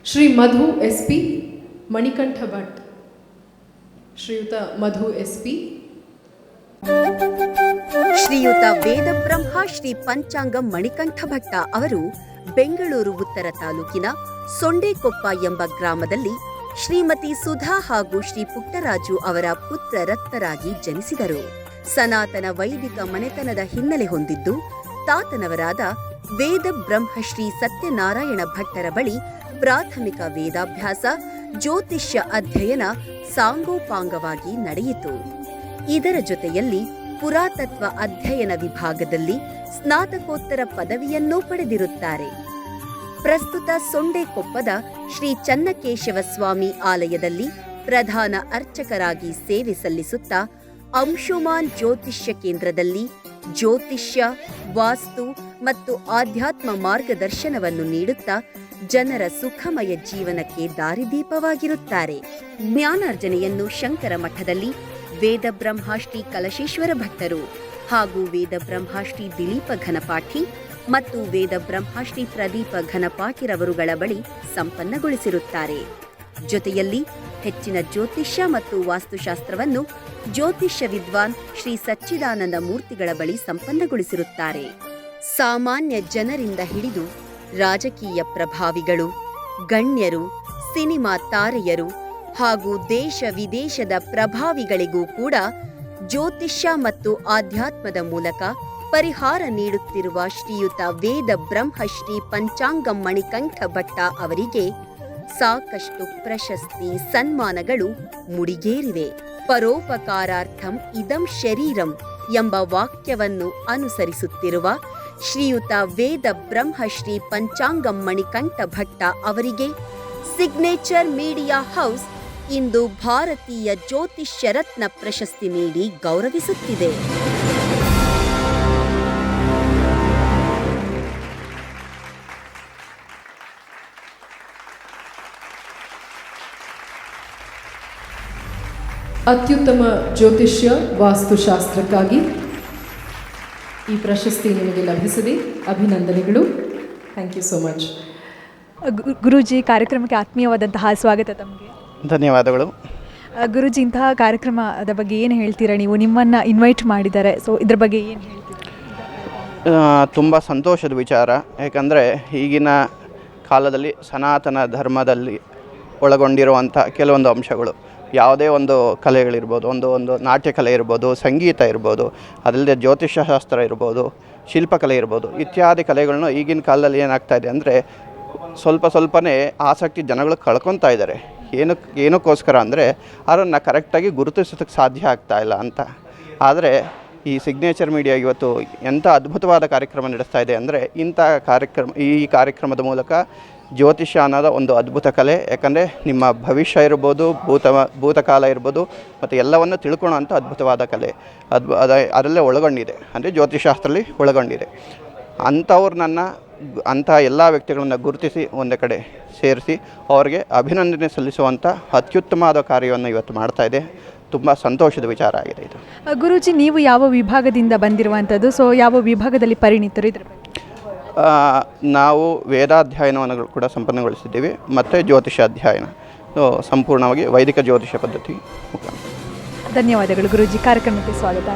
ಶ್ರೀ ಮಧು S P, Manikantha Bhat. ಶ್ರೀಯುತ ಮಧು S P. ಶ್ರೀಯುತ ವೇದಬ್ರಹ್ಮ ಶ್ರೀ ಪಂಚಾಂಗಂ ಮಣಿಕಂಠ ಭಟ್ಟ ಅವರು ಬೆಂಗಳೂರು ಉತ್ತರ ತಾಲೂಕಿನ ಸೊಂಡೇಕೊಪ್ಪ ಎಂಬ ಗ್ರಾಮದಲ್ಲಿ ಶ್ರೀಮತಿ ಸುಧಾ ಹಾಗೂ ಶ್ರೀ ಪುಟ್ಟರಾಜು ಅವರ ಪುತ್ರರತ್ನರಾಗಿ ಜನಿಸಿದರು. ಸನಾತನ ವೈದಿಕ ಮನೆತನದ ಹಿನ್ನೆಲೆ ಹೊಂದಿದ್ದು, ತಾತನವರಾದ ವೇದಬ್ರಹ್ಮ ಶ್ರೀ ಸತ್ಯನಾರಾಯಣ ಭಟ್ಟರ ಬಳಿ ಪ್ರಾಥಮಿಕ ವೇದಾಭ್ಯಾಸ, ಜ್ಯೋತಿಷ್ಯ ಅಧ್ಯಯನ ಸಾಂಗೋಪಾಂಗವಾಗಿ ನಡೆಯಿತು. ಇದರ ಜೊತೆಯಲ್ಲಿ ಪುರಾತತ್ವ ಅಧ್ಯಯನ ವಿಭಾಗದಲ್ಲಿ ಸ್ನಾತಕೋತ್ತರ ಪದವಿಯನ್ನೂ ಪಡೆದಿರುತ್ತಾರೆ. ಪ್ರಸ್ತುತ ಸೊಂಡೇಕೊಪ್ಪದ ಶ್ರೀ ಚನ್ನಕೇಶವ ಸ್ವಾಮಿ ಆಲಯದಲ್ಲಿ ಪ್ರಧಾನ ಅರ್ಚಕರಾಗಿ ಸೇವೆ ಸಲ್ಲಿಸುತ್ತಾ ಅಂಶುಮಾನ್ ಜ್ಯೋತಿಷ್ಯ ಕೇಂದ್ರದಲ್ಲಿ ಜ್ಯೋತಿಷ್ಯ, ವಾಸ್ತು ಮತ್ತು ಆಧ್ಯಾತ್ಮ ಮಾರ್ಗದರ್ಶನವನ್ನು ನೀಡುತ್ತಾ ಜನರ ಸುಖಮಯ ಜೀವನಕ್ಕೆ ದಾರಿದೀಪವಾಗಿರುತ್ತಾರೆ. ಜ್ಞಾನಾರ್ಜನೆಯನ್ನು ಶಂಕರ ಮಠದಲ್ಲಿ ವೇದಬ್ರಹ್ಮ ಶ್ರೀ ಕಲಶೇಶ್ವರ ಭಟ್ಟರು ಹಾಗೂ ವೇದಬ್ರಹ್ಮ ಶ್ರೀ ದಿಲೀಪ ಘನಪಾಠಿ ಮತ್ತು ವೇದಬ್ರಹ್ಮ ಶ್ರೀ ಪ್ರದೀಪ ಘನಪಾಠಿರವರುಗಳ ಬಳಿ ಸಂಪನ್ನಗೊಳಿಸಿರುತ್ತಾರೆ. ಜೊತೆಯಲ್ಲಿ ಹೆಚ್ಚಿನ ಜ್ಯೋತಿಷ್ಯ ಮತ್ತು ವಾಸ್ತುಶಾಸ್ತ್ರವನ್ನು ಜ್ಯೋತಿಷ್ಯ ವಿದ್ವಾನ್ ಶ್ರೀ ಸಚ್ಚಿದಾನಂದ ಮೂರ್ತಿಗಳ ಬಳಿ ಸಂಪನ್ನಗೊಳಿಸಿರುತ್ತಾರೆ. ಸಾಮಾನ್ಯ ಜನರಿಂದ ಹಿಡಿದು ರಾಜಕೀಯ ಪ್ರಭಾವಿಗಳು, ಗಣ್ಯರು, ಸಿನಿಮಾ ತಾರೆಯರು ಹಾಗೂ ದೇಶ ವಿದೇಶದ ಪ್ರಭಾವಿಗಳಿಗೂ ಕೂಡ ಜ್ಯೋತಿಷ್ಯ ಮತ್ತು ಆಧ್ಯಾತ್ಮದ ಮೂಲಕ ಪರಿಹಾರ ನೀಡುತ್ತಿರುವ ಶ್ರೀಯುತ ವೇದ ಬ್ರಹ್ಮ ಶ್ರೀ ಪಂಚಾಂಗಂ ಮಣಿಕಂಠ ಭಟ್ಟ ಅವರಿಗೆ ಸಾಕಷ್ಟು ಪ್ರಶಸ್ತಿ, ಸನ್ಮಾನಗಳು ಮುಡಿಗೇರಿವೆ. ಪರೋಪಕಾರಾರ್ಥಂ ಇದಂ ಶರೀರಂ ಎಂಬ ವಾಕ್ಯವನ್ನು ಅನುಸರಿಸುತ್ತಿರುವ ಶ್ರೀಯುತ ವೇದ ಬ್ರಹ್ಮ ಶ್ರೀ ಪಂಚಾಂಗಂ ಮಣಿಕಂಠ ಭಟ್ಟ ಅವರಿಗೆ ಸಿಗ್ನೇಚರ್ ಮೀಡಿಯಾ ಹೌಸ್ ಇಂದು ಭಾರತೀಯ ಜ್ಯೋತಿಷ್ಯ ರತ್ನ ಪ್ರಶಸ್ತಿ ನೀಡಿ ಗೌರವಿಸುತ್ತಿದೆ. ಅತ್ಯುತ್ತಮ ಜ್ಯೋತಿಷ್ಯ ವಾಸ್ತುಶಾಸ್ತ್ರಕ್ಕಾಗಿ ಈ ಪ್ರಶಸ್ತಿ ನಿಮಗೆ ಲಭಿಸಿದೆ. ಅಭಿನಂದನೆಗಳು. Thank you so much. Guruji, ಕಾರ್ಯಕ್ರಮಕ್ಕೆ ಆತ್ಮೀಯವಾದಂತಹ ಸ್ವಾಗತ ತಮಗೆ. ಧನ್ಯವಾದಗಳು. ಗುರೂಜಿ, ಇಂತಹ ಕಾರ್ಯಕ್ರಮದ ಬಗ್ಗೆ ಏನು ಹೇಳ್ತೀರಾ? ನೀವು ನಿಮ್ಮನ್ನು ಇನ್ವೈಟ್ ಮಾಡಿದ್ದಾರೆ, ಸೊ ಇದ್ರ ಬಗ್ಗೆ ಏನು ಹೇಳ್ತೀರಾ? ತುಂಬ ಸಂತೋಷದ ವಿಚಾರ. ಯಾಕಂದರೆ ಈಗಿನ ಕಾಲದಲ್ಲಿ ಸನಾತನ ಧರ್ಮದಲ್ಲಿ ಒಳಗೊಂಡಿರುವಂಥ ಕೆಲವೊಂದು ಅಂಶಗಳು, ಯಾವುದೇ ಒಂದು ಕಲೆಗಳಿರ್ಬೋದು, ಒಂದು ನಾಟ್ಯ ಕಲೆ ಇರ್ಬೋದು, ಸಂಗೀತ ಇರ್ಬೋದು, ಅದಲ್ಲದೆ ಜ್ಯೋತಿಷ್ಯಶಾಸ್ತ್ರ ಇರ್ಬೋದು, ಶಿಲ್ಪಕಲೆ ಇರ್ಬೋದು, ಇತ್ಯಾದಿ ಕಲೆಗಳನ್ನ ಈಗಿನ ಕಾಲದಲ್ಲಿ ಏನಾಗ್ತಾಯಿದೆ ಅಂದರೆ ಸ್ವಲ್ಪನೇ ಆಸಕ್ತಿ ಜನಗಳು ಕಳ್ಕೊತಾ ಇದ್ದಾರೆ. ಏನಕ್ಕೋಸ್ಕರ ಅಂದರೆ ಅದನ್ನು ಕರೆಕ್ಟಾಗಿ ಗುರುತಿಸೋದಕ್ಕೆ ಸಾಧ್ಯ ಆಗ್ತಾಯಿಲ್ಲ ಅಂತ. ಆದರೆ ಈ ಸಿಗ್ನೇಚರ್ ಮೀಡಿಯಾ ಇವತ್ತು ಎಂಥ ಅದ್ಭುತವಾದ ಕಾರ್ಯಕ್ರಮ ನಡೆಸ್ತಾ ಇದೆ ಅಂದರೆ, ಈ ಕಾರ್ಯಕ್ರಮದ ಮೂಲಕ ಜ್ಯೋತಿಷ್ಯ ಅನ್ನೋದು ಒಂದು ಅದ್ಭುತ ಕಲೆ. ಯಾಕಂದರೆ ನಿಮ್ಮ ಭವಿಷ್ಯ ಇರ್ಬೋದು, ಭೂತಕಾಲ ಇರ್ಬೋದು, ಮತ್ತು ಎಲ್ಲವನ್ನು ತಿಳ್ಕೊಳ್ಳೋಂಥ ಅದ್ಭುತವಾದ ಕಲೆ ಅದರಲ್ಲೇ ಒಳಗೊಂಡಿದೆ. ಅಂದರೆ ಜ್ಯೋತಿಷಾಸ್ತ್ರದಲ್ಲಿ ಒಳಗೊಂಡಿದೆ. ಅಂಥ ಎಲ್ಲ ವ್ಯಕ್ತಿಗಳನ್ನು ಗುರುತಿಸಿ ಒಂದೇ ಕಡೆ ಸೇರಿಸಿ ಅವರಿಗೆ ಅಭಿನಂದನೆ ಸಲ್ಲಿಸುವಂಥ ಅತ್ಯುತ್ತಮವಾದ ಕಾರ್ಯವನ್ನು ಇವತ್ತು ಮಾಡ್ತಾ ಇದೆ. ತುಂಬ ಸಂತೋಷದ ವಿಚಾರ ಆಗಿದೆ ಇದು. ಗುರೂಜಿ, ನೀವು ಯಾವ ವಿಭಾಗದಿಂದ ಬಂದಿರುವಂಥದ್ದು? ಸೊ ಯಾವ ವಿಭಾಗದಲ್ಲಿ ಪರಿಣಿತರು? ಇದ್ರ ನಾವು ವೇದಾಧ್ಯಯನವನ್ನು ಕೂಡ ಸಂಪನ್ನಗೊಳಿಸಿದ್ದೀವಿ ಮತ್ತು ಜ್ಯೋತಿಷ ಅಧ್ಯಯನ, ಸಂಪೂರ್ಣವಾಗಿ ವೈದಿಕ ಜ್ಯೋತಿಷ ಪದ್ಧತಿ ಮುಖಾಂತರ. ಧನ್ಯವಾದಗಳು ಗುರೂಜಿ. ಕಾರ್ಯಕ್ರಮಕ್ಕೆ ಸ್ವಾಗತ.